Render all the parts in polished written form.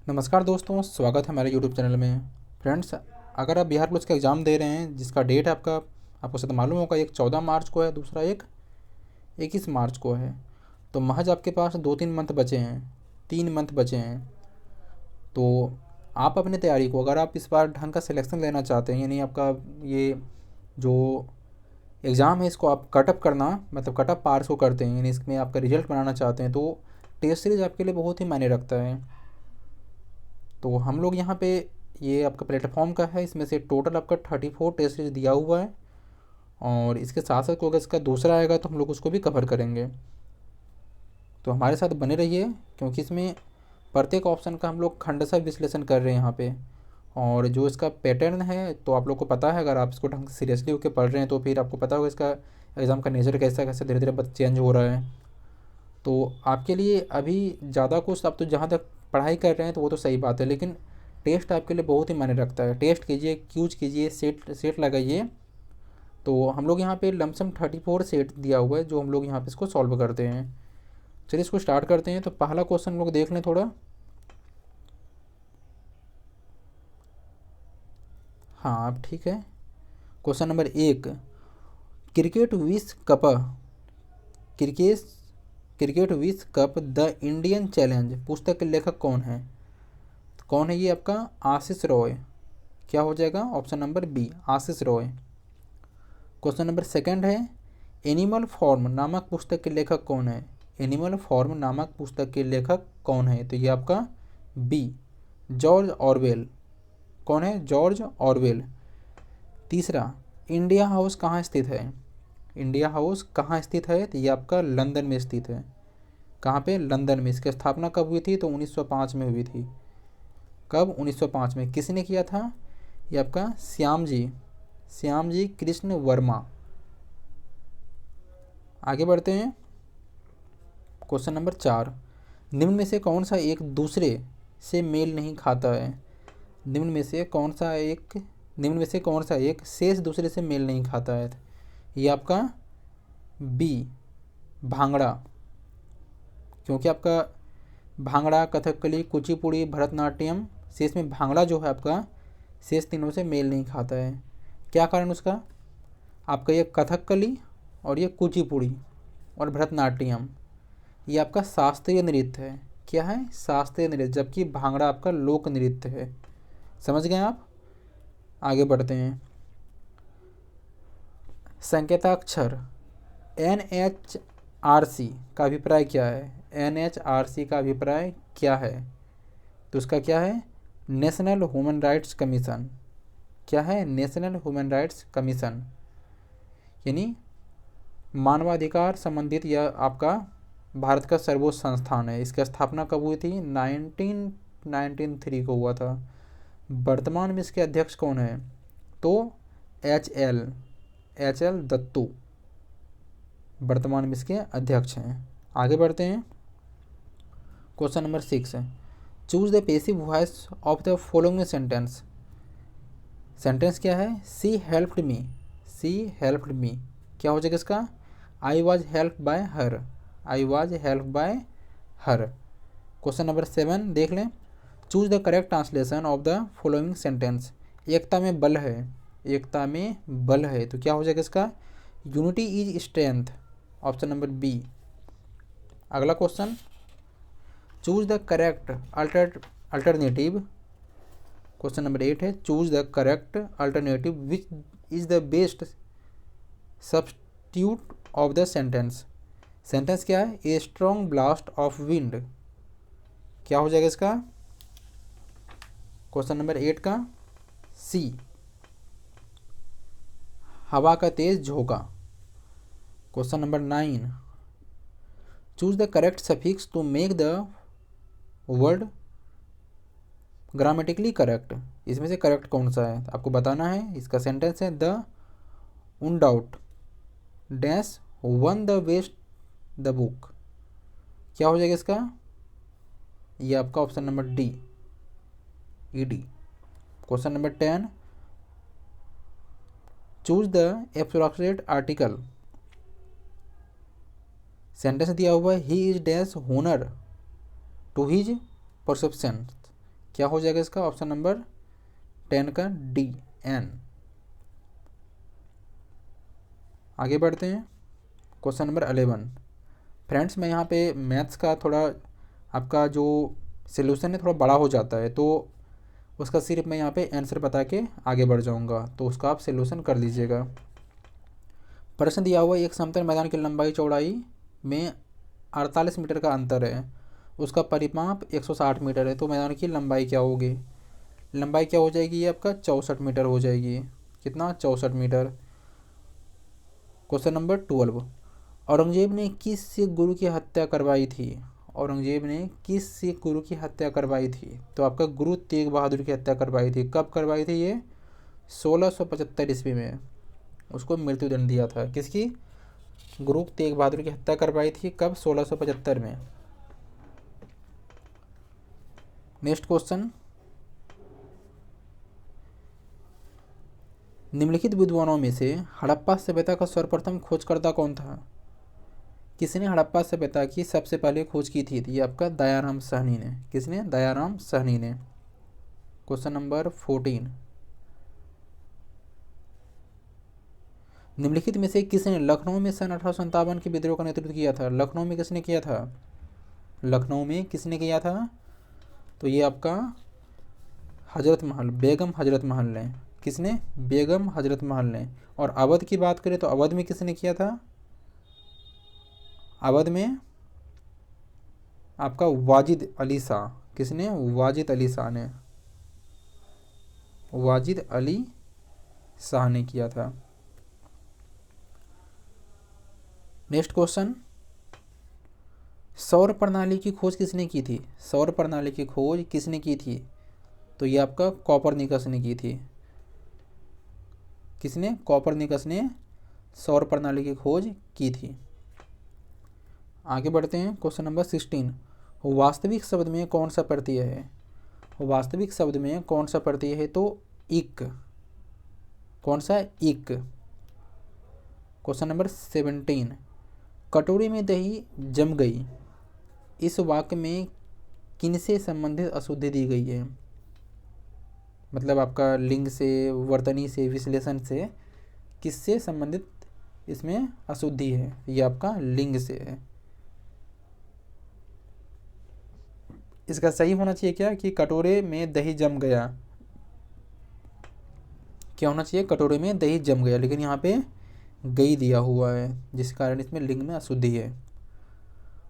नमस्कार दोस्तों, स्वागत है हमारे यूट्यूब चैनल में। फ्रेंड्स, अगर आप बिहार पुलिस का एग्ज़ाम दे रहे हैं जिसका डेट है आपको शायद मालूम होगा, एक 14 मार्च को है, दूसरा एक 21 मार्च को है। तो महज आपके पास 2-3 मंथ बचे हैं, 3 मंथ बचे हैं। तो आप अपनी तैयारी को, अगर आप इस बार ढंग का सिलेक्शन लेना चाहते हैं, यानी आपका ये जो एग्ज़ाम है इसको आप कटअप करना, मतलब कटअप पार्स को करते हैं, यानी इसमें आपका रिजल्ट बनाना चाहते हैं, तो टेस्ट सीरीज आपके लिए बहुत ही मायने रखता है। तो हम लोग यहाँ पे, ये आपका प्लेटफॉर्म का है, इसमें से टोटल आपका 34 टेस्ट सीरीज दिया हुआ है, और इसके साथ साथ अगर इसका दूसरा आएगा तो हम लोग उसको भी कवर करेंगे। तो हमारे साथ बने रहिए, क्योंकि इसमें प्रत्येक ऑप्शन का हम लोग खंडशः विश्लेषण कर रहे हैं यहाँ पे। और जो इसका पैटर्न है तो आप लोग को पता है, अगर आप इसको ढंग से सीरियसली होकर पढ़ रहे हैं तो फिर आपको पता होगा इसका एग्ज़ाम का नेचर कैसा कैसे धीरे धीरे चेंज हो रहा है। तो आपके लिए अभी ज़्यादा कुछ, आप तो जहाँ तक पढ़ाई कर रहे हैं तो वो तो सही बात है, लेकिन टेस्ट आपके लिए बहुत ही मायने रखता है। टेस्ट कीजिए, क्यूज कीजिए, सेट सेट लगाइए। तो हम लोग यहाँ पे लमसम 34 सेट दिया हुआ है, जो हम लोग यहाँ पे इसको सॉल्व करते हैं। चलिए इसको स्टार्ट करते हैं। तो पहला क्वेश्चन हम लोग देख लें थोड़ा। हाँ, अब ठीक है। क्वेश्चन नंबर 1, क्रिकेट विश्व कप क्रिकेट क्रिकेट विश्व कप द इंडियन चैलेंज पुस्तक के लेखक कौन है? तो कौन है ये आपका? आशीष रॉय। क्या हो जाएगा? ऑप्शन नंबर बी, आशीष रॉय। क्वेश्चन नंबर सेकंड है, एनिमल फॉर्म नामक पुस्तक के लेखक कौन है? एनिमल फॉर्म नामक पुस्तक के लेखक कौन है? तो ये आपका बी, जॉर्ज ऑरवेल। कौन है? George Orwell. तीसरा, इंडिया हाउस कहाँ स्थित है? इंडिया हाउस कहाँ स्थित है? तो ये आपका लंदन में स्थित है। कहाँ पे? लंदन में। इसकी स्थापना कब हुई थी? तो 1905 में हुई थी। कब? 1905 में। किसने किया था? ये आपका श्याम जी कृष्ण वर्मा। आगे बढ़ते हैं। क्वेश्चन नंबर 4, निम्न में से कौन सा एक दूसरे से मेल नहीं खाता है? निम्न में से कौन सा एक शेष दूसरे से मेल नहीं खाता है? ये आपका बी, भांगड़ा। क्योंकि आपका भांगड़ा, कथकली, कुचिपुड़ी, भरतनाट्यम, शेष में भांगड़ा जो है आपका शेष तीनों से मेल नहीं खाता है। क्या कारण उसका? आपका ये कथकली और ये कुचिपुड़ी और भरतनाट्यम, ये आपका शास्त्रीय नृत्य है। क्या है? शास्त्रीय नृत्य, जबकि भांगड़ा आपका लोक नृत्य है। समझ गए आप? आगे बढ़ते हैं। संकेताक्षर NHRC का अभिप्राय क्या है? NHRC का अभिप्राय क्या है? तो उसका क्या है? National human rights commission. क्या है? नेशनल ह्यूमन राइट्स कमीशन, यानी मानवाधिकार संबंधित यह आपका भारत का सर्वोच्च संस्थान है। इसकी स्थापना कब हुई थी? 1993 को हुआ था। वर्तमान में इसके अध्यक्ष कौन है? तो एच एल दत्तू वर्तमान में इसके अध्यक्ष हैं। आगे बढ़ते हैं। क्वेश्चन नंबर 6 है, choose the passive voice of the following sentence. Sentence क्या है? She helped me. क्या हो जाएगा इसका? I was help by her. Question number 7 देख लें। Choose the correct translation of the following sentence. एकता में बल है। तो क्या हो जाएगा इसका? Unity is strength. Option number B. अगला question, choose the correct alternative. Question number 8 है, choose the correct alternative which is the best substitute of the sentence. Sentence क्या है? A strong blast of wind. क्या हो जाएगा इसका? Question number 8 का सी, हवा का तेज झोंका। Question number 9, choose the correct suffix to make the word grammatically correct. इसमें से करेक्ट कौन सा है आपको बताना है। इसका सेंटेंस है, the undoubted dash one the west the book. क्या हो जाएगा इसका? ये आपका option number D, ED. Question number 10, choose the absolute article. Sentence दिया हुआ है, he is dash honour to his perception. क्या हो जाएगा इसका ऑप्शन नंबर 10 का डी, एन। आगे बढ़ते हैं क्वेश्चन नंबर 11। फ्रेंड्स मैं यहाँ पे मैथ्स का थोड़ा आपका जो सॉल्यूशन है थोड़ा बड़ा हो जाता है, तो उसका सिर्फ मैं यहाँ पे आंसर बता के आगे बढ़ जाऊँगा, तो उसका आप सॉल्यूशन कर लीजिएगा। प्रश्न दिया हुआ एक समतल मैदान की लंबाई चौड़ाई में 48 मीटर का अंतर है, उसका परिमाप 160 मीटर है, तो मैदान की लंबाई क्या होगी? लंबाई क्या हो जाएगी? ये आपका 64 मीटर हो जाएगी। कितना? 64 मीटर। Question number 12। औरंगजेब ने किस सिख गुरु की हत्या करवाई थी? औरंगजेब ने किस सिख गुरु की हत्या करवाई थी? तो आपका गुरु तेग बहादुर की हत्या करवाई थी। कब करवाई थी ये? 1675 ईस्वी में उसको मृत्युदंड दिया था। किसकी? गुरु तेग बहादुर की हत्या करवाई थी। कब? 1675 में। नेक्स्ट क्वेश्चन, निम्नलिखित विद्वानों में से हड़प्पा सभ्यता का सर्वप्रथम खोजकर्ता कौन था? किसने हड़प्पा सभ्यता की सबसे पहले खोज की थी? ये आपका दयाराम साहनी ने। किसने? दयाराम साहनी ने। Question number 14। निम्नलिखित में से किसने लखनऊ में सन 1857 के विद्रोह का नेतृत्व किया था? लखनऊ में किसने किया था? लखनऊ में किसने किया था? तो ये आपका हजरत महल, बेगम हजरत महल ने। किसने? बेगम हजरत महल ने। और अवध की बात करें तो अवध में किसने किया था? अवध में आपका वाजिद अली शाह। किसने? वाजिद अली शाह ने। वाजिद अली शाह ने किया था। नेक्स्ट क्वेश्चन, सौर प्रणाली की खोज किसने की थी? सौर प्रणाली की खोज किसने की थी? तो ये आपका कोपरनिकस ने की थी। किसने? कोपरनिकस ने सौर प्रणाली की खोज की थी। आगे बढ़ते हैं क्वेश्चन नंबर 16। वास्तविक शब्द में कौन सा प्रत्यय है? वास्तविक शब्द में कौन सा प्रत्यय है? तो इक। कौन सा? इक। Question number 17। कटोरी में दही जम गई, इस वाक्य में किनसे संबंधित अशुद्धि दी गई है? मतलब आपका लिंग से, वर्तनी से, विश्लेषण से किससे संबंधित इसमें अशुद्धि है? ये आपका लिंग से है। इसका सही होना चाहिए क्या कि कटोरे में दही जम गया। क्या होना चाहिए? कटोरे में दही जम गया, लेकिन यहाँ पे गई दिया हुआ है, जिस कारण इसमें लिंग में अशुद्धि है।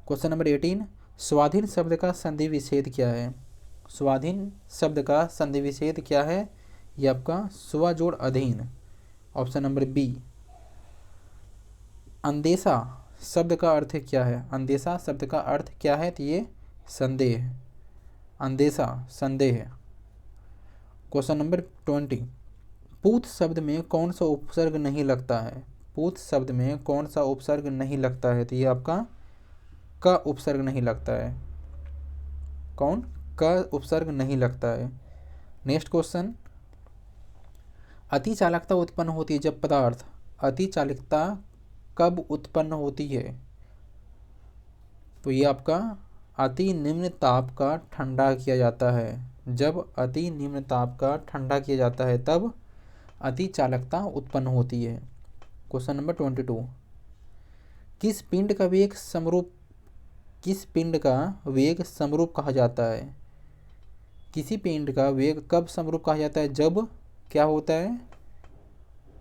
Question number 18। स्वाधीन शब्द का संधि विच्छेद क्या है? स्वाधीन शब्द का संधि विच्छेद क्या है? ये आपका स्व जोड़ अधीन। Option number B. अंदेशा शब्द का अर्थ क्या है? अंदेशा शब्द का अर्थ क्या है? तो ये संदेह। अंदेशा संदेह। Question number 20। पूत शब्द में कौन सा उपसर्ग नहीं लगता है? पूत शब्द में कौन सा उपसर्ग नहीं लगता है? तो ये आपका क उपसर्ग नहीं लगता है। कौन? क उपसर्ग नहीं लगता है। नेक्स्ट क्वेश्चन, अति चालकता उत्पन्न होती है जब पदार्थ, अति चालकता कब उत्पन्न होती है? तो ये आपका अति निम्न ताप का ठंडा किया जाता है। जब अति निम्न ताप का ठंडा किया जाता है तब अति चालकता उत्पन्न होती है। Question number 22। किस पिंड का वेग समरूप, किस पिंड का वेग समरूप कहा जाता है? किसी पिंड का वेग कब समरूप कहा जाता है? जब क्या होता है?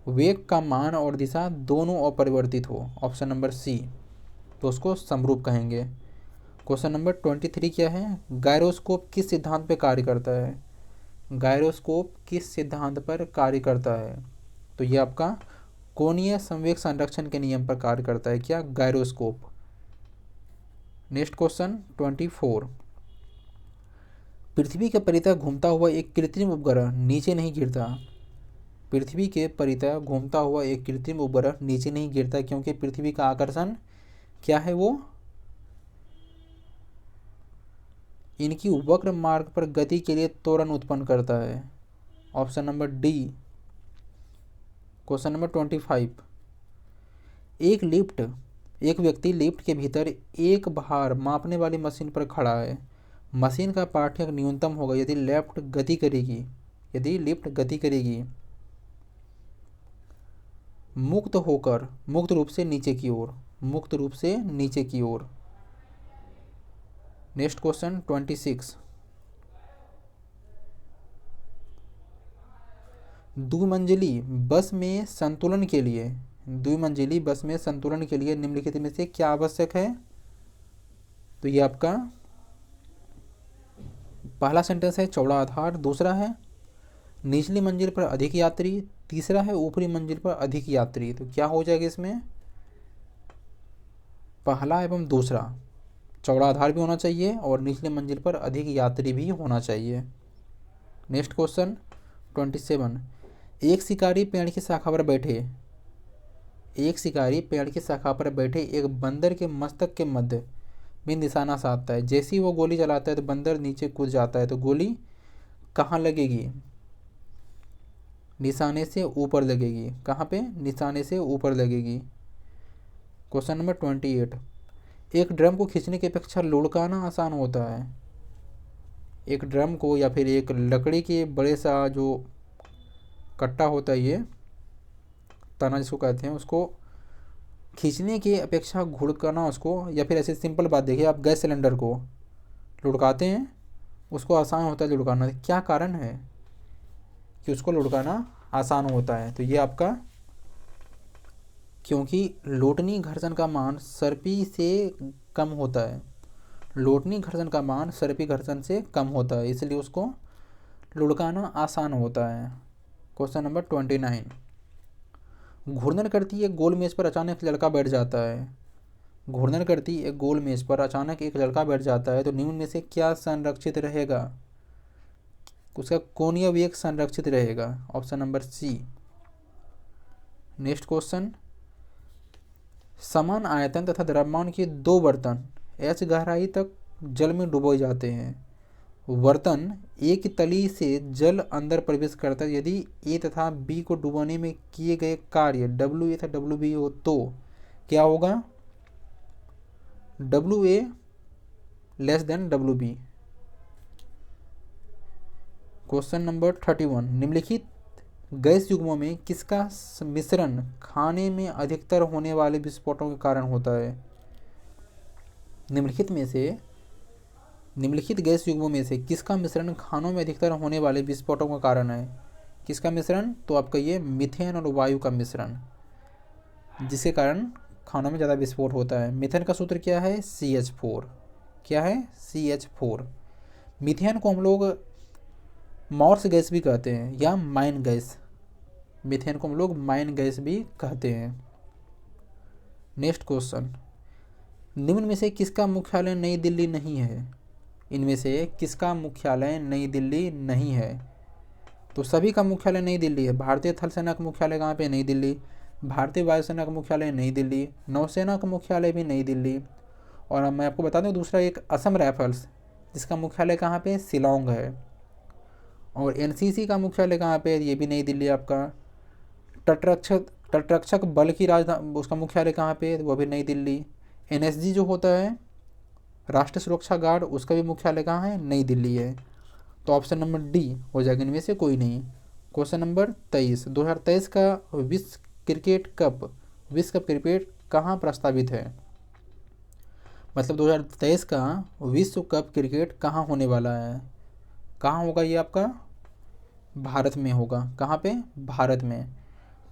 वेग का मान और दिशा दोनों अपरिवर्तित हो। ऑप्शन नंबर सी, तो उसको समरूप कहेंगे। क्वेश्चन नंबर 23 क्या है? गायरोस्कोप किस सिद्धांत पर कार्य करता है? गायरोस्कोप किस सिद्धांत पर कार्य करता है? तो ये आपका कोणीय संवेग संरक्षण के नियम पर कार्य करता है। क्या? गायरोस्कोप। Next question 24। पृथ्वी के परितः घूमता हुआ एक कृत्रिम उपग्रह नीचे नहीं गिरता। पृथ्वी के परितः घूमता हुआ एक कृत्रिम उपग्रह नीचे नहीं गिरता क्योंकि पृथ्वी का आकर्षण क्या है? वो इनकी वक्र मार्ग पर गति के लिए त्वरण उत्पन्न करता है। Option number D. Question number 25। एक व्यक्ति लिफ्ट के भीतर एक भार मापने वाली मशीन पर खड़ा है। मशीन का पाठ्यक न्यूनतम होगा यदि लिफ्ट गति करेगी मुक्त रूप से नीचे की ओर। Next question 26। द्विमंजिली बस में संतुलन के लिए निम्नलिखित में से क्या आवश्यक है? तो ये आपका पहला सेंटेंस है चौड़ा आधार, दूसरा है निचली मंजिल पर अधिक यात्री, तीसरा है ऊपरी मंजिल पर अधिक यात्री। तो क्या हो जाएगा इसमें? पहला एवं दूसरा, चौड़ा आधार भी होना चाहिए और निचली मंजिल पर अधिक यात्री भी होना चाहिए। Next question 27। एक शिकारी पेड़ की शाखा पर बैठे एक बंदर के मस्तक के मध्य में निशाना साधता है। जैसे ही वो गोली चलाता है तो बंदर नीचे कूद जाता है, तो गोली कहाँ लगेगी? निशाने से ऊपर लगेगी। कहाँ पे? निशाने से ऊपर लगेगी। Question number 28। एक ड्रम को खींचने की अपेक्षा लुढ़काना आसान होता है। एक ड्रम को या फिर एक लकड़ी के बड़े सा जो कट्टा होता है, ये तना जिसको कहते हैं, उसको खींचने की अपेक्षा घुड़काना उसको, या फिर ऐसे सिंपल बात देखिए, आप गैस सिलेंडर को लुढ़काते हैं, उसको आसान होता है लुढ़काना। क्या कारण है कि उसको लुढ़काना आसान होता है? तो ये आपका, क्योंकि लोटनी घर्षण का मान सर्पी से कम होता है। लोटनी घर्षण का मान सर्पी घर्षण से कम होता है, इसलिए उसको लुढ़काना आसान होता है। Question number 29। घूर्णन करती एक गोल मेज पर अचानक लड़का बैठ जाता है। घूर्णन करती एक गोल मेज पर अचानक एक लड़का बैठ जाता है, तो निम्न में से क्या संरक्षित रहेगा? उसका कोणीय वेग संरक्षित रहेगा। Option number C. Next question. समान आयतन तथा द्रव्यमान के दो बर्तन एच गहराई तक जल में डुबोए जाते हैं। बर्तन ए की तली से जल अंदर प्रवेश करता है। यदि ए तथा बी को डुबोने में किए गए कार्य डब्ल्यू ए तथा डब्ल्यू बी हो तो क्या होगा? W A less than W B. Question number 31। निम्नलिखित गैस युग्मों में किसका मिश्रण खाने में अधिकतर होने वाले विस्फोटों के कारण होता है? निम्नलिखित गैस युग्मों में से किसका मिश्रण खानों में अधिकतर होने वाले विस्फोटों का कारण है? किसका मिश्रण? तो आपका ये मीथेन और वायु का मिश्रण, जिसके कारण खानों में ज़्यादा विस्फोट होता है। मीथेन का सूत्र क्या है? CH4। क्या है? CH4। मीथेन को हम लोग मॉर्स गैस भी कहते हैं या माइन गैस। मीथेन को हम लोग माइन गैस भी कहते हैं। Next question. निम्न में से किसका मुख्यालय नई दिल्ली नहीं है? इनमें से किसका मुख्यालय नई दिल्ली नहीं है? तो सभी का मुख्यालय नई दिल्ली है। भारतीय थल सेना का मुख्यालय कहाँ पे? नई दिल्ली। भारतीय वायुसेना का मुख्यालय नई दिल्ली। नौसेना का मुख्यालय भी नई दिल्ली। और मैं आपको बता दूं दूसरा एक असम राइफल्स, जिसका मुख्यालय कहाँ पे? शिलोंग है। और NCC का मुख्यालय कहाँ पे? ये भी नई दिल्ली आपका। तटरक्षक बल की राजधानी, उसका मुख्यालय कहाँ पे? वो भी नई दिल्ली। NSG जो होता है राष्ट्रीय सुरक्षा गार्ड, उसका भी मुख्यालय कहाँ है? नई दिल्ली है। तो ऑप्शन नंबर डी हो जाएगा, इनमें से कोई नहीं। Question number 23। 2023 का विश्व कप क्रिकेट कहाँ प्रस्तावित है? मतलब 2023 का विश्व कप क्रिकेट कहाँ होने वाला है? कहाँ होगा ये आपका? भारत में होगा। कहाँ पे? भारत में।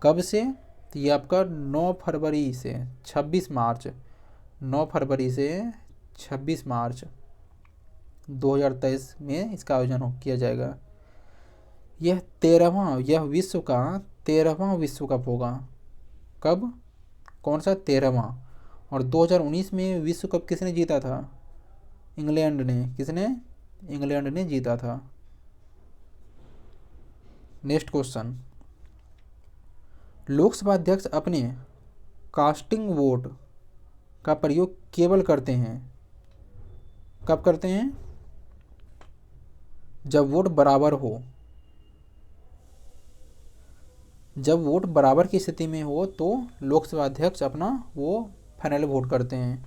कब से? तो ये आपका 9 फरवरी से 26 मार्च 9 फरवरी से 26 मार्च 2023 में इसका आयोजन किया जाएगा। यह विश्व का 13वां विश्व कप होगा। कब? कौन सा? 13वां। और 2019 में विश्व कप किसने जीता था? इंग्लैंड ने। किसने? इंग्लैंड ने जीता था। Next question. लोकसभा अध्यक्ष अपने कास्टिंग वोट का प्रयोग केवल करते हैं, कब करते हैं? जब वोट बराबर हो। जब वोट बराबर की स्थिति में हो तो लोकसभा अध्यक्ष अपना वो फाइनल वोट करते हैं।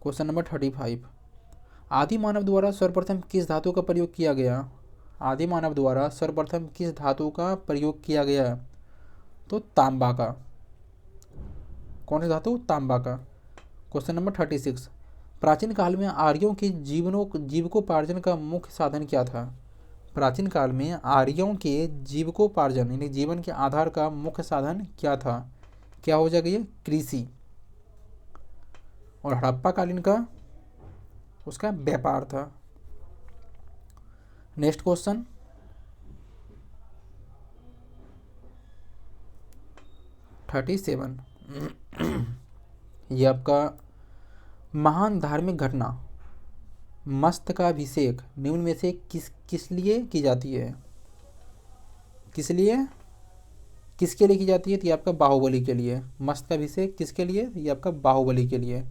Question number 35। आदि मानव द्वारा सर्वप्रथम किस धातु का प्रयोग किया गया? आदि मानव द्वारा सर्वप्रथम किस धातु का प्रयोग किया गया? तो तांबा का। कौन सी धातु? तांबा का। क्वेश्चन नंबर 36, प्राचीन काल में आर्यों के जीविकोपार्जन का मुख्य साधन क्या था? प्राचीन काल में आर्यों के जीविकोपार्जन यानी जीवन के आधार का मुख्य साधन क्या था? क्या हो जाएगा ये? कृषि। और हड़प्पा कालीन का उसका व्यापार था। नेक्स्ट क्वेश्चन, 37, ये आपका महान धार्मिक घटना मस्तकाभिषेक निम्न में से किस लिए की जाती है? किस लिए, किसके लिए की जाती है? तो ये आपका बाहुबली के लिए। मस्तकाभिषेक किसके लिए? ये आपका बाहुबली के लिए।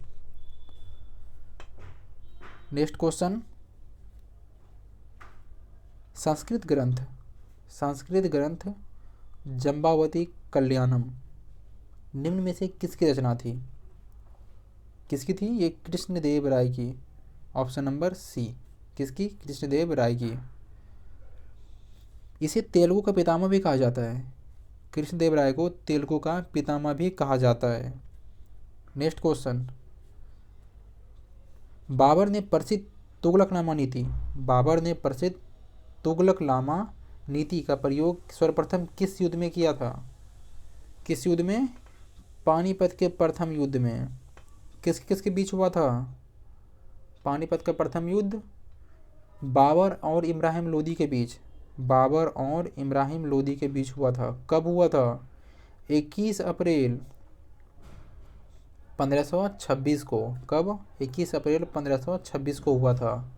नेक्स्ट क्वेश्चन, संस्कृत ग्रंथ जम्बावती कल्याणम निम्न में से किसकी रचना थी? किसकी थी? ये कृष्णदेव राय की। Option number C. किसकी? कृष्णदेव राय की। इसे तेलुगु का पितामह भी कहा जाता है। कृष्णदेव राय को तेलुगु का पितामह भी कहा जाता है। नेक्स्ट क्वेश्चन, बाबर ने प्रसिद्ध तुगलकनामा नीति का प्रयोग सर्वप्रथम किस युद्ध में किया था? किस युद्ध में? पानीपत के प्रथम युद्ध में। किसके बीच हुआ था पानीपत का प्रथम युद्ध? बाबर और इब्राहिम लोदी के बीच। बाबर और इब्राहिम लोदी के बीच हुआ था। कब हुआ था? 21 अप्रैल 1526 को। कब? 21 अप्रैल 1526 को हुआ था,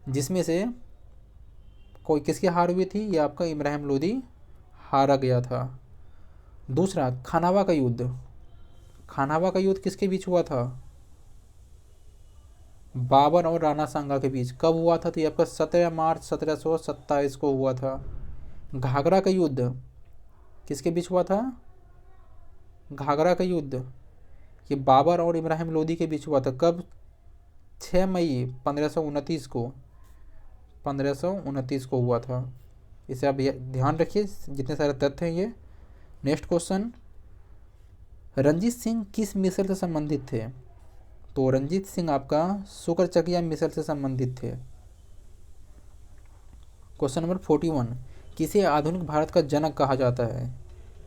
जिसमें से कोई किसकी हार हुई थी? ये आपका इब्राहिम लोदी हारा गया था। दूसरा, खानावा का युद्ध। खानावा का युद्ध किसके बीच हुआ था? बाबर और राणा सांगा के बीच। कब हुआ था? तो ये आपका 17 मार्च 1727 को हुआ था। घाघरा का युद्ध किसके बीच हुआ था? घाघरा का युद्ध ये बाबर और इब्राहिम लोदी के बीच हुआ था। कब? 6 मई 1529 को। 1529 को हुआ था। इसे आप ध्यान रखिए, जितने सारे तथ्य हैं ये। नेक्स्ट क्वेश्चन, रंजीत सिंह किस मिसल से संबंधित थे? तो रंजीत सिंह आपका शुक्रचकिया मिसल से संबंधित थे। क्वेश्चन नंबर 41, किसे आधुनिक भारत का जनक कहा जाता है?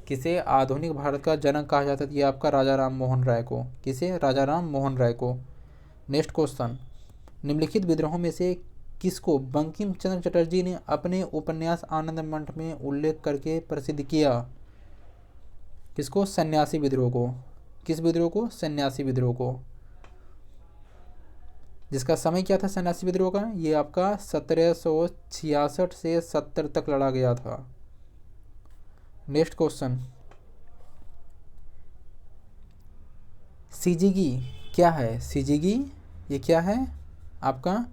किसे आधुनिक भारत का जनक कहा जाता है? ये आपका राजा राम मोहन राय को। किसे? राजा राम मोहन राय को। नेक्स्ट क्वेश्चन, निम्नलिखित विद्रोहों में से किसको बंकिम चंद्र चटर्जी ने अपने उपन्यास आनंद मठ में उल्लेख करके प्रसिद्ध किया? किसको? सन्यासी विद्रोह को। किस विद्रोह को? सन्यासी विद्रोह को। जिसका समय क्या था सन्यासी विद्रोह का? ये आपका 1766 से 70 तक लड़ा गया था। नेक्स्ट क्वेश्चन, सिजिगी क्या है? सिजिगी ये क्या है? आपका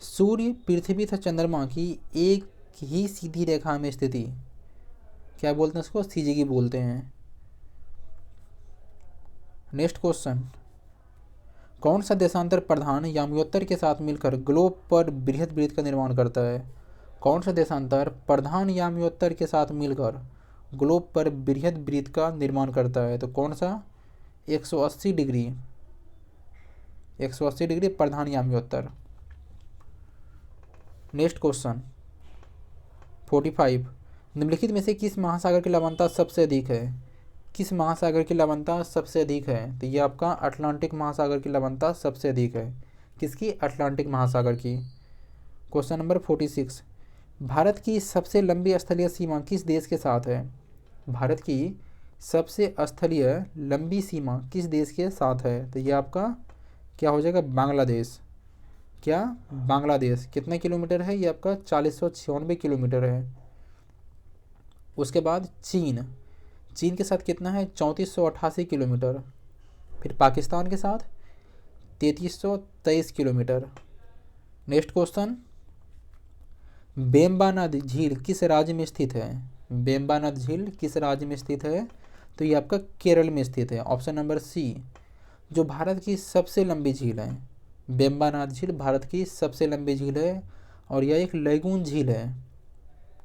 सूर्य, पृथ्वी तथा चंद्रमा की एक ही सीधी रेखा में स्थिति। क्या बोलते हैं इसको? सिजिगी बोलते हैं। नेक्स्ट क्वेश्चन, कौन सा देशांतर प्रधान याम्योत्तर के साथ मिलकर ग्लोब पर बृहद वृत्त का निर्माण करता है? कौन सा देशांतर प्रधान याम्योत्तर के साथ मिलकर ग्लोब पर बृहद वृत्त का निर्माण करता है? तो कौन सा? 180 डिग्री। 180 डिग्री प्रधान याम्योत्तर। नेक्स्ट क्वेश्चन 45, निम्नलिखित में से किस महासागर की लवणता सबसे अधिक है? किस महासागर की लवणता सबसे अधिक है? तो ये आपका अटलांटिक महासागर की लवणता सबसे अधिक है। किसकी? अटलांटिक महासागर की। क्वेश्चन नंबर 46, भारत की सबसे लंबी स्थलीय सीमा किस देश के साथ है? भारत की सबसे स्थलीय लंबी सीमा किस देश के साथ है? तो ये आपका क्या हो जाएगा? बांग्लादेश। क्या? बांग्लादेश। कितने किलोमीटर है? ये आपका 4096 किलोमीटर है। उसके बाद चीन। चीन के साथ कितना है? 3488 किलोमीटर। फिर पाकिस्तान के साथ 3323 किलोमीटर। नेक्स्ट क्वेश्चन, बेम्बा नद झील किस राज्य में स्थित है? बेम्बा नद झील किस राज्य में स्थित है? तो ये आपका केरल में स्थित है। Option number C. जो भारत की सबसे लंबी झील है, वेम्बानाथ झील भारत की सबसे लंबी झील है और यह एक लैगून झील है,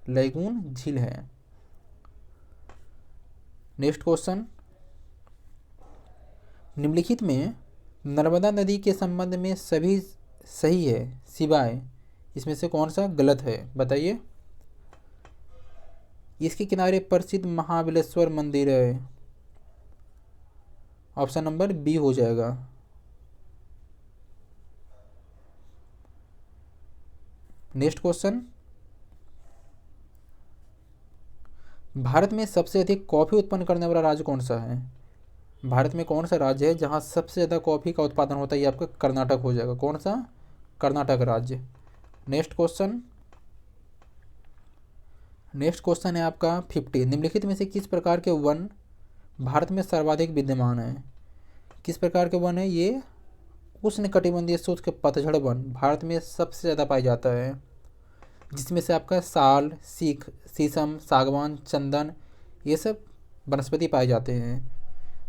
लैगून झील है। नेक्स्ट क्वेश्चन, निम्नलिखित में नर्मदा नदी के संबंध में सभी सही है सिवाय इसमें से कौन सा गलत है, बताइए। इसके किनारे प्रसिद्ध महाबलेश्वर मंदिर है, ऑप्शन नंबर बी हो जाएगा। नेक्स्ट क्वेश्चन, भारत में सबसे अधिक कॉफी उत्पन्न करने वाला राज्य कौन सा है? भारत में कौन सा राज्य है जहां सबसे ज़्यादा कॉफ़ी का उत्पादन होता है? ये आपका कर्नाटक हो जाएगा। कौन सा? कर्नाटक राज्य। नेक्स्ट क्वेश्चन, नेक्स्ट क्वेश्चन है आपका 50। निम्नलिखित में से किस प्रकार के वन भारत में सर्वाधिक विद्यमान है? किस प्रकार के वन है ये? उष्णकटिबंधीय शुष्क पतझड़ वन भारत में सबसे ज़्यादा पाया जाता है, जिसमें से आपका साल, सीख, शीशम, सागवान, चंदन ये सब वनस्पति पाए जाते हैं,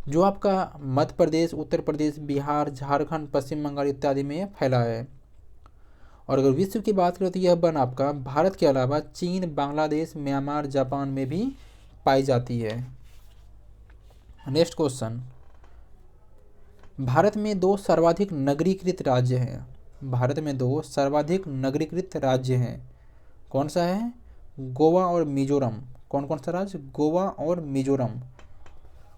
जो आपका मध्य प्रदेश, उत्तर प्रदेश, बिहार, झारखंड, पश्चिम बंगाल इत्यादि में फैला है। और अगर विश्व की बात करें तो यह वन आपका भारत के अलावा चीन, बांग्लादेश, म्यांमार, जापान में भी पाई जाती है। नेक्स्ट क्वेश्चन, भारत में दो सर्वाधिक नगरीकृत राज्य हैं। भारत में दो सर्वाधिक नगरीकृत राज्य हैं, कौन सा है? गोवा और मिजोरम। कौन कौन सा राज्य? गोवा और मिजोरम।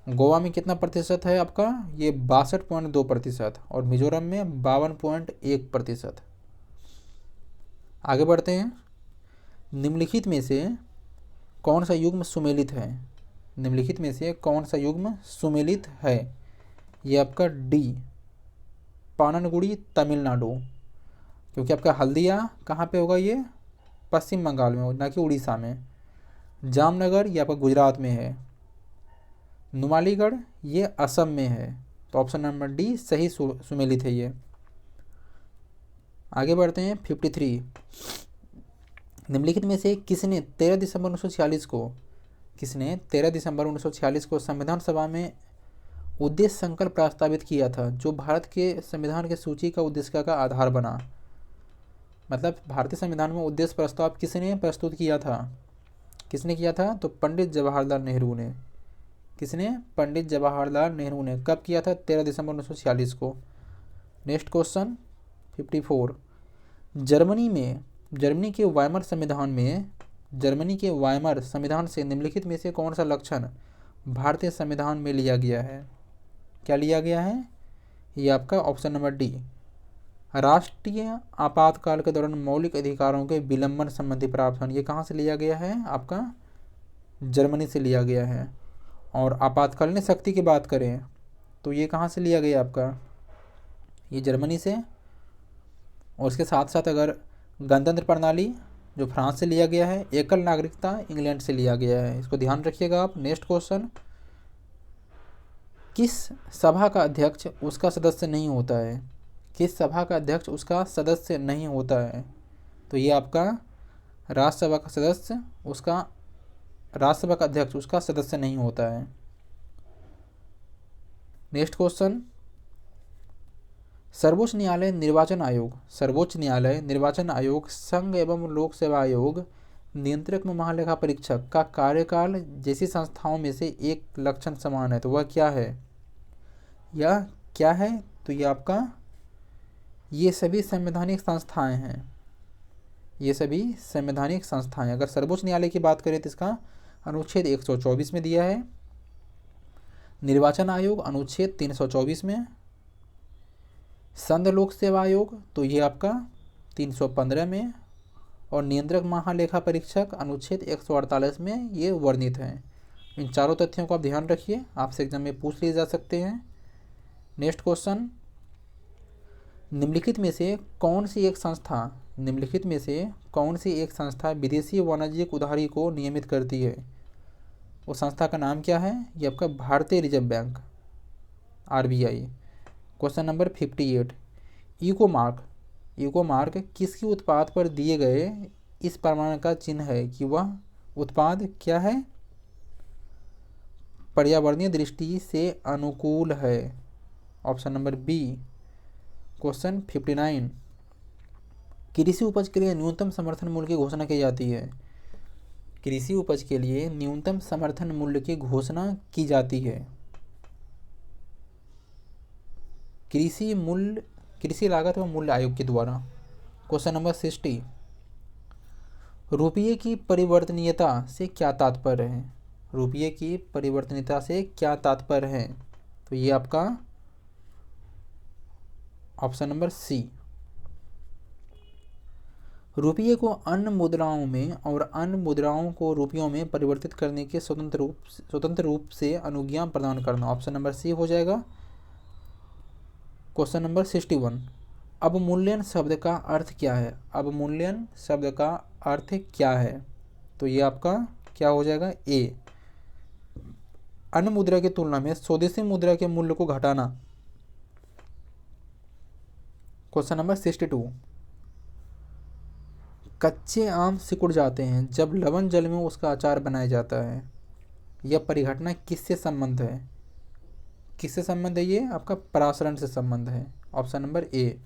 गोवा में कितना प्रतिशत है आपका? ये 62.2% और मिजोरम में 52.1%। आगे बढ़ते हैं। निम्नलिखित में से कौन सा युग्म सुमेलित है? निम्नलिखित में से कौन सा युग्म सुमेलित है? ये आपका डी, पाननगुड़ी, तमिलनाडु। क्योंकि आपका हल्दिया कहाँ पे होगा? ये पश्चिम बंगाल में, ना कि उड़ीसा में। जामनगर ये आपका गुजरात में है। नुमालीगढ़ ये असम में है। तो ऑप्शन नंबर डी सही सुमेलित है ये। आगे बढ़ते हैं 53। निम्नलिखित में से किसने 13 दिसंबर 1946 को संविधान सभा में उद्देश्य संकल्प प्रस्तावित किया था, जो भारत के संविधान के सूची का उद्देश्य का आधार बना? मतलब भारतीय संविधान में उद्देश्य प्रस्ताव किसने प्रस्तुत किया था? किसने किया था? तो पंडित जवाहरलाल नेहरू ने। किसने? पंडित जवाहरलाल नेहरू ने। कब किया था? 13 दिसंबर 1946 को। Next question 54। जर्मनी के वाइमर संविधान से निम्नलिखित में से कौन सा लक्षण भारतीय संविधान में लिया गया है? क्या लिया गया है? ये आपका ऑप्शन नंबर डी, राष्ट्रीय आपातकाल के दौरान मौलिक अधिकारों के विलंबन संबंधी प्रावधान। ये कहाँ से लिया गया है? आपका जर्मनी से लिया गया है। और आपातकालीन शक्ति की बात करें तो ये कहाँ से लिया गया आपका? ये जर्मनी से। और इसके साथ साथ अगर गणतंत्र प्रणाली जो फ्रांस से लिया गया है, एकल नागरिकता इंग्लैंड से लिया गया है। इसको ध्यान रखिएगा आप। नेक्स्ट क्वेश्चन, किस सभा का अध्यक्ष उसका सदस्य नहीं होता है? किस सभा का अध्यक्ष उसका सदस्य नहीं होता है? तो ये आपका राज्यसभा का अध्यक्ष उसका सदस्य नहीं होता है। नेक्स्ट क्वेश्चन, सर्वोच्च न्यायालय निर्वाचन आयोग, संघ एवं लोक सेवा आयोग, नियंत्रक में महालेखा परीक्षक का कार्यकाल जैसी संस्थाओं में से एक लक्षण समान है, तो वह क्या है? यह क्या है? तो ये आपका ये सभी संवैधानिक संस्थाएं हैं। ये सभी संवैधानिक संस्थाएं। अगर सर्वोच्च न्यायालय की बात करें तो इसका अनुच्छेद 124 में दिया है, निर्वाचन आयोग अनुच्छेद 324 में, संघ लोक सेवा आयोग तो ये आपका 315 में, और नियंत्रक महालेखा परीक्षक अनुच्छेद 148 में ये वर्णित हैं। इन चारों तथ्यों को आप ध्यान रखिए, आपसे एग्जाम में पूछ लिए जा सकते हैं। नेक्स्ट क्वेश्चन, निम्नलिखित में से कौन सी एक संस्था विदेशी वाणिज्यिक उधारी को नियमित करती है? उस संस्था का नाम क्या है? ये आपका भारतीय reserve bank, RBI। Question number 58। Eco mark किसके उत्पाद पर दिए गए इस प्रमाण का चिन्ह है कि वह उत्पाद क्या है? पर्यावरणीय दृष्टि से अनुकूल है। ऑप्शन नंबर बी, क्वेश्चन 59, कृषि उपज के लिए न्यूनतम समर्थन मूल्य की घोषणा की जाती है। कृषि उपज के लिए न्यूनतम समर्थन मूल्य की घोषणा की जाती है। कृषि लागत एवं मूल्य आयोग के द्वारा। क्वेश्चन नंबर 60, रुपये की परिवर्तनीयता से क्या तात्पर्य है। रुपये की परिवर्तनीयता से क्या तात्पर्य है, तो ये आपका ऑप्शन नंबर सी। रुपये को अन्य मुद्राओं में और अन्य मुद्राओं को रुपयों में परिवर्तित करने के स्वतंत्र रूप से अनुज्ञा प्रदान करना, ऑप्शन नंबर सी हो जाएगा। क्वेश्चन नंबर 61, अवमूल्यन शब्द का अर्थ क्या है। अवमूल्यन शब्द का अर्थ क्या है, तो ये आपका क्या हो जाएगा, ए। अन्य मुद्रा की तुलना में स्वदेशी मुद्रा के मूल्य को घटाना। क्वेश्चन नंबर 62, कच्चे आम सिकुड़ जाते हैं जब लवण जल में उसका अचार बनाया जाता है। यह परिघटना किससे संबंध है। किससे संबंध है, ये आपका परासरण से संबंध है, option number A.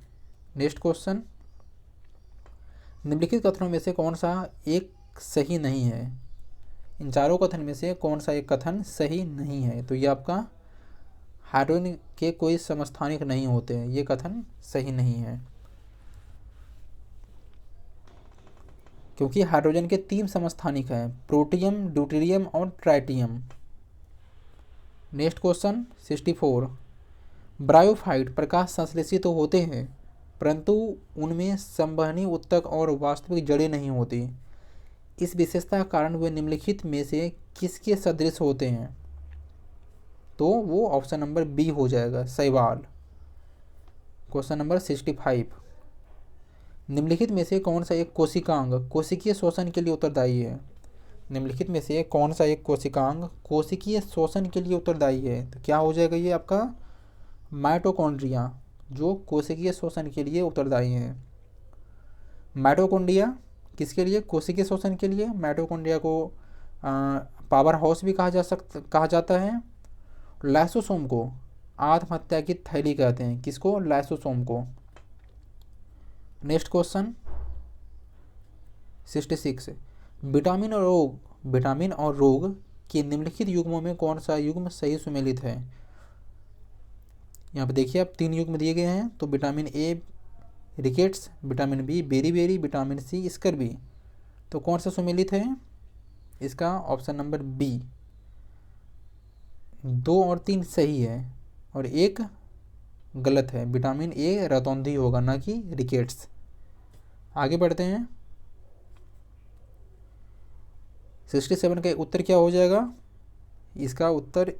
Next question, निम्नलिखित कथनों में से कौन सा एक सही नहीं है। इन चारों कथन में से कौन सा एक कथन सही नहीं है, तो ये आपका हाइड्रोजन के कोई समस्थानिक नहीं होते हैं, ये कथन सही नहीं है, क्योंकि हाइड्रोजन के 3 समस्थानिक हैं, प्रोटियम, ड्यूटेरियम और ट्राइटियम। नेक्स्ट क्वेश्चन 64, ब्रायोफाइट प्रकाश संश्लेषित तो होते हैं परंतु उनमें संवहनी उत्तक और वास्तविक जड़ें नहीं होती। इस विशेषता के कारण वे निम्नलिखित में से किसके सदृश होते हैं, तो वो ऑप्शन नंबर बी हो जाएगा, शैवाल। क्वेश्चन नंबर 65, निम्नलिखित में से कौन सा एक कोशिकांग कोशिकीय शोषण के लिए उत्तरदायी है। निम्नलिखित में से कौन सा एक कोशिकांग कोशिकीय शोषण के लिए उत्तरदायी है, तो क्या हो जाएगा, ये आपका माइटोकॉन्ड्रिया, जो कोशिकीय शोषण के लिए उत्तरदायी है। माइटोकॉन्ड्रिया किसके लिए, कोशिकीय शोषण के लिए। माइटोकॉन्ड्रिया को पावर हाउस भी कहा जाता है। लाइसोसोम को आत्महत्या की थैली कहते हैं, किसको, लाइसोसोम को। नेक्स्ट क्वेश्चन 66, विटामिन और रोग के निम्नलिखित युग्मों में कौन सा युग्म सही सुमेलित है। यहाँ पे देखिए आप 3 युग्म दिए गए हैं, तो vitamin A rickets, vitamin B beri, vitamin C scurvy, तो कौन सा सुमेलित है, इसका ऑप्शन नंबर बी। 2 और 3 सही है और 1 गलत है, विटामिन ए रतौंधी होगा ना कि रिकेट्स। आगे बढ़ते हैं, 67 का उत्तर क्या हो जाएगा, इसका उत्तर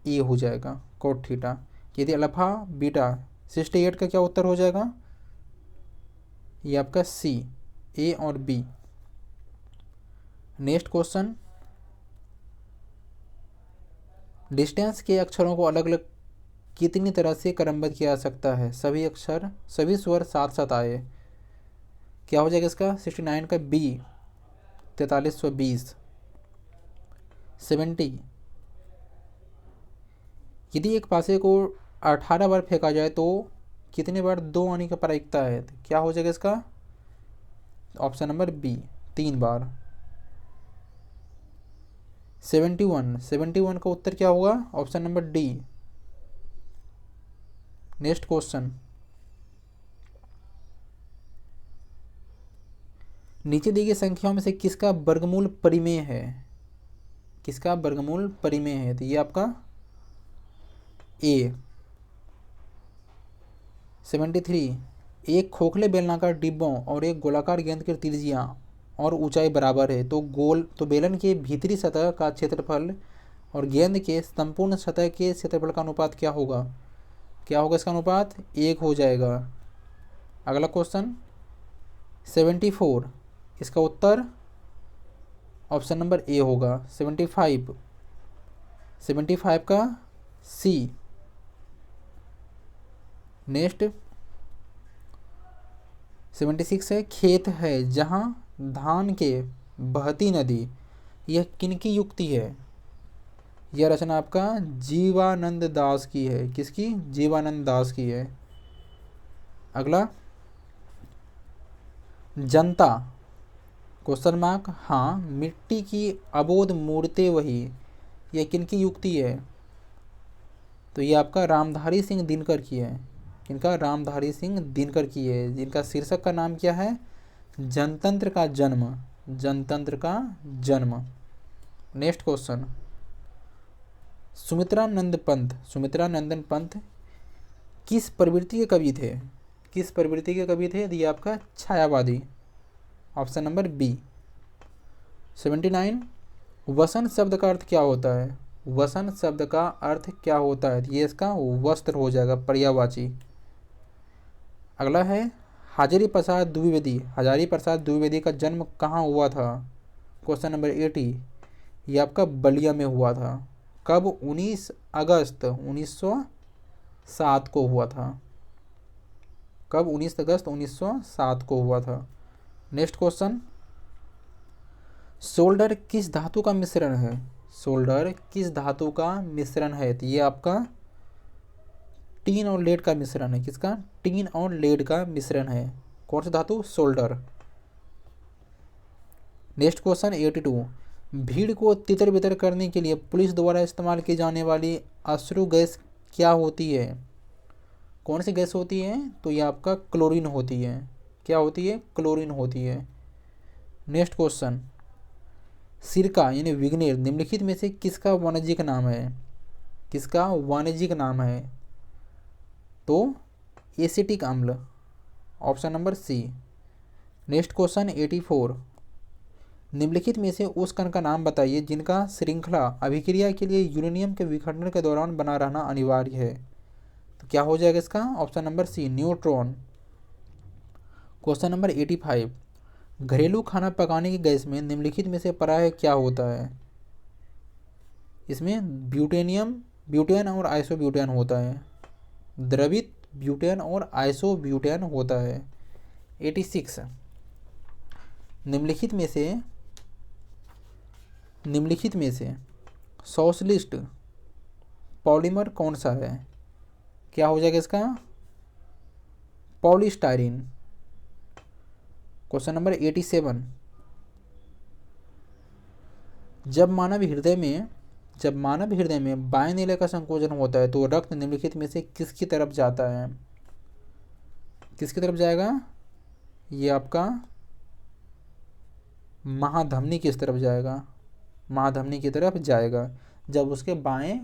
ए हो जाएगा, कोट थीटा। यदि अल्फा बीटा 68 का क्या उत्तर हो जाएगा, ये आपका सी, ए और बी। नेक्स्ट क्वेश्चन, डिस्टेंस के अक्षरों को अलग अलग कितनी तरह से क्रमबद्ध किया जा सकता है, सभी स्वर साथ साथ आए, क्या हो जाएगा इसका, 69 का बी, 4320। 70, यदि एक पासे को 18 बार फेंका जाए तो कितने बार 2 आने की प्रायिकता है, तो क्या हो जाएगा इसका, ऑप्शन नंबर बी, 3 बार। 71 का उत्तर क्या होगा, option number D. Next question, नीचे दी गई संख्याओं में से किसका वर्गमूल परिमेय है। किसका वर्गमूल परिमेय है, तो ये आपका ए। 73, एक खोखले बेलनाकार डिब्बों और एक गोलाकार गेंद की त्रिज्या और ऊंचाई बराबर है, तो बेलन के भीतरी सतह का क्षेत्रफल और गेंद के संपूर्ण सतह के क्षेत्रफल का अनुपात क्या होगा, क्या होगा इसका अनुपात, 1 हो जाएगा। अगला क्वेश्चन 74, इसका उत्तर ऑप्शन नंबर ए होगा, 75 का सी। नेक्स्ट 76 है, खेत है जहाँ धान के बहती नदी, यह किनकी युक्ति है। यह रचना आपका जीवानंद दास की है, किसकी, जीवानंद दास की है। अगला जनता क्वेश्चन मार्क। हाँ, मिट्टी की अबोध मूर्तें वही, यह किनकी युक्ति है? तो ये आपका रामधारी सिंह दिनकर की है। किनका? रामधारी सिंह दिनकर की है, जिनका शीर्षक का नाम क्या है? जनतंत्र का जन्म। जनतंत्र का जन्म। Next question, Sumitranand Pant. सुमित्रानंदन पंत किस प्रवृत्ति के कवि थे? किस प्रवृत्ति के कवि थे? ये आपका छायावादी। Option number B. 79, वसन शब्द का अर्थ क्या होता है? वसन शब्द का अर्थ क्या होता है? ये इसका वस्त्र हो जाएगा, पर्यायवाची। अगला है हजारी प्रसाद द्विवेदी। हजारी प्रसाद द्विवेदी का जन्म कहाँ हुआ था? क्वेश्चन नंबर 80, ये आपका बलिया में हुआ था। कब? 19 अगस्त 1907 को हुआ था। कब? 19 अगस्त 1907 को हुआ था। नेक्स्ट क्वेश्चन, सोल्डर किस धातु का मिश्रण है? सोल्डर किस धातु का मिश्रण है? तो ये आपका टीन और लेड का मिश्रण है। किसका? टीन और लेड का मिश्रण है। कौन सा धातु? सोल्डर। नेक्स्ट क्वेश्चन 82, भीड़ को तितर बितर करने के लिए पुलिस द्वारा इस्तेमाल की जाने वाली अश्रु गैस क्या होती है? कौन सी गैस होती है? तो ये आपका क्लोरीन होती है। क्या होती है? क्लोरीन होती है। नेक्स्ट क्वेश्चन, सिरका यानी विग्नेर निम्नलिखित में से किसका वाणिज्यिक नाम है? किसका वाणिज्यिक नाम है? तो एसिटिक अम्ल। Option number C. Next question 84, निम्नलिखित में से उस कण का नाम बताइए जिनका श्रृंखला अभिक्रिया के लिए यूरेनियम के विखंडन के दौरान बना रहना अनिवार्य है। तो क्या हो जाएगा इसका? Option number C, neutron. Question number 85, घरेलू खाना पकाने की गैस में निम्नलिखित में से प्रायः क्या होता है? इसमें ब्यूटेन और आइसोब्यूटेन होता है। द्रवित ब्यूटेन और आइसोब्यूटेन होता है। 86, निम्नलिखित में से सोशलिस्ट पॉलीमर कौन सा है? क्या हो जाएगा इसका? पॉलीस्टाइरीन। क्वेश्चन नंबर 87, जब मानव हृदय में बाएं नीले का संकोचन होता है तो रक्त निम्नलिखित में से किसकी तरफ जाता है? किसकी तरफ जाएगा? ये आपका महाधमनी किस तरफ जाएगा? महाधमनी की तरफ जाएगा जब उसके बाएं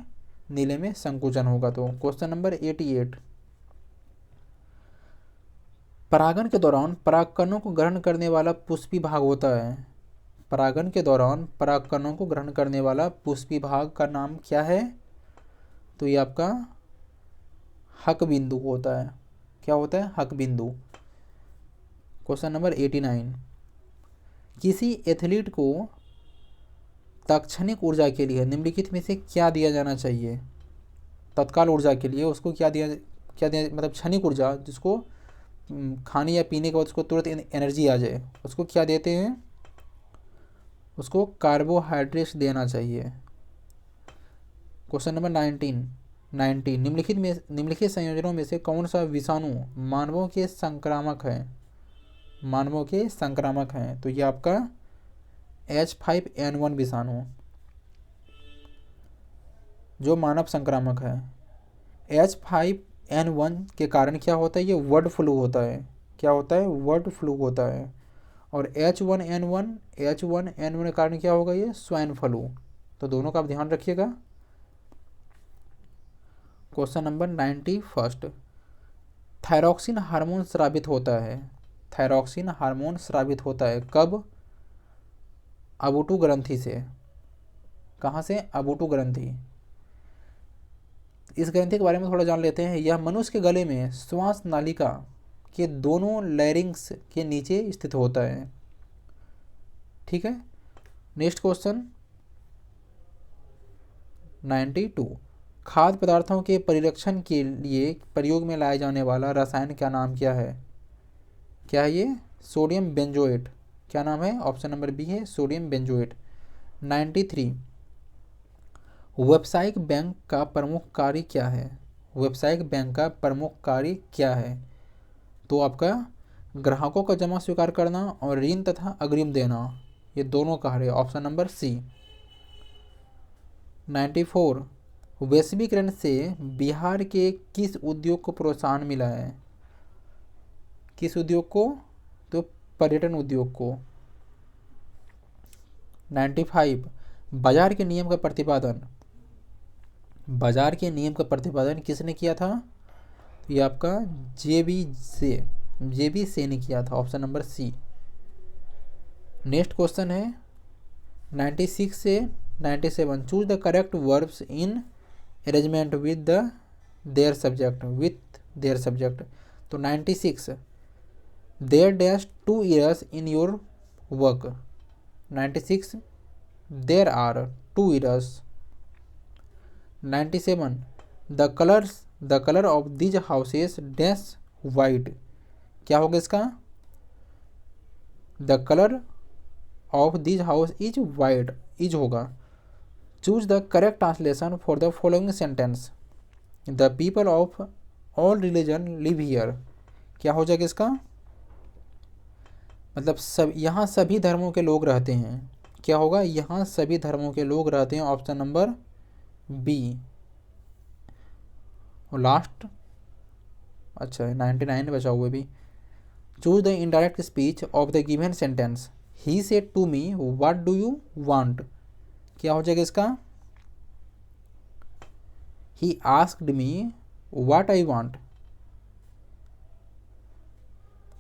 नीले में संकोचन होगा तो। क्वेश्चन नंबर 88, परागन के दौरान परागकणों को ग्रहण करने वाला पुष्पी भाग होता है। परागन के दौरान परागकणों को ग्रहण करने वाला पुष्पी भाग का नाम क्या है? तो ये आपका हक बिंदु होता है। क्या होता है? हक बिंदु। क्वेश्चन नंबर 89, किसी एथलीट को तात्क्षणिक ऊर्जा के लिए निम्नलिखित में से क्या दिया जाना चाहिए? तत्काल ऊर्जा के लिए उसको क्या दिया मतलब क्षणिक ऊर्जा, जिसको खाने या पीने के बाद उसको तुरंत एनर्जी आ जाए, उसको क्या देते हैं? उसको कार्बोहाइड्रेट्स देना चाहिए। क्वेश्चन नंबर 90, निम्नलिखित संयोजनों में से कौन सा विषाणु मानवों के संक्रामक है? मानवों के संक्रामक हैं। तो ये आपका H5N1 विषाणु जो मानव संक्रामक है। H5N1 के कारण क्या होता है? ये बर्ड फ्लू होता है। क्या होता है? बर्ड फ्लू होता है। और H1N1 के कारण क्या होगा? ये स्वाइन फ्लू। तो दोनों का आप ध्यान रखिएगा। क्वेश्चन नंबर 91, थायरॉक्सिन हार्मोन स्रावित होता है। थायरॉक्सिन हार्मोन स्रावित होता है कब? अबुटू ग्रंथि से। कहाँ से? अबुटू ग्रंथि। इस ग्रंथि के बारे में थोड़ा जान लेते हैं। यह मनुष्य के गले में श्वास नालिका के दोनों लैरिंग्स के नीचे स्थित होता है। ठीक है। नेक्स्ट क्वेश्चन 92, खाद्य पदार्थों के परिरक्षण के लिए प्रयोग में लाया जाने वाला रसायन का नाम क्या है? क्या है ये? Sodium benzoate. क्या नाम है? ऑप्शन नंबर बी है, सोडियम बेंजोएट। 93, व्यावसायिक बैंक का प्रमुख कार्य क्या है? व्यावसायिक बैंक का प्रमुख कार्य क्या है? तो आपका ग्राहकों का जमा स्वीकार करना और ऋण तथा अग्रिम देना, ये दोनों कार्य, ऑप्शन नंबर सी। 94, वैश्वीकरण से बिहार के किस उद्योग को प्रोत्साहन मिला है? किस उद्योग को? तो पर्यटन उद्योग को। 95, बाजार के नियम का प्रतिपादन, बाजार के नियम का प्रतिपादन किसने किया था? ये आपका जेबी से ने किया था, option number C. Next question है 96 से 97, choose the correct verbs in arrangement with their subject. तो 96, there dash 2 years in your work. 96, there are 2 years. 97, the colour of these houses dash white. क्या होगा इसका? The colour of these house is white, is होगा। Choose the correct translation for the following sentence. The people of all religion live here. क्या हो जाएगा इसका? मतलब यहाँ सभी धर्मों के लोग रहते हैं। क्या होगा? यहाँ सभी धर्मों के लोग रहते हैं, ऑप्शन नंबर बी। और लास्ट, अच्छा 99 बचा हुआ भी। Choose the indirect speech of the given sentence. He said to me what do you want. क्या हो जाएगा इसका? He asked me what I want.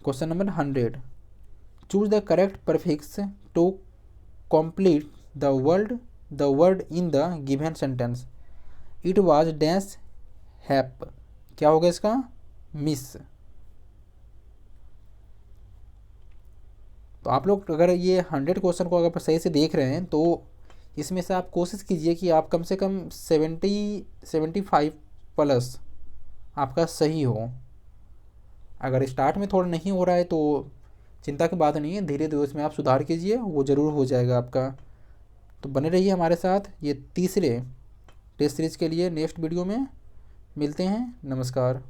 Question number 100, choose the correct prefix to complete the word in the given sentence. It was dash hap. क्या होगा इसका? Miss. तो आप लोग अगर ये 100 क्वेश्चन को अगर सही से देख रहे हैं तो इसमें से आप कोशिश कीजिए कि आप कम से कम 75 प्लस आपका सही हो। अगर स्टार्ट में थोड़ा नहीं हो रहा है तो चिंता की बात नहीं है, धीरे धीरे उसमें आप सुधार कीजिए, वो ज़रूर हो जाएगा आपका। तो बने रहिए हमारे साथ ये तीसरे टेस्ट सीरीज़ के लिए। नेक्स्ट वीडियो में मिलते हैं। नमस्कार।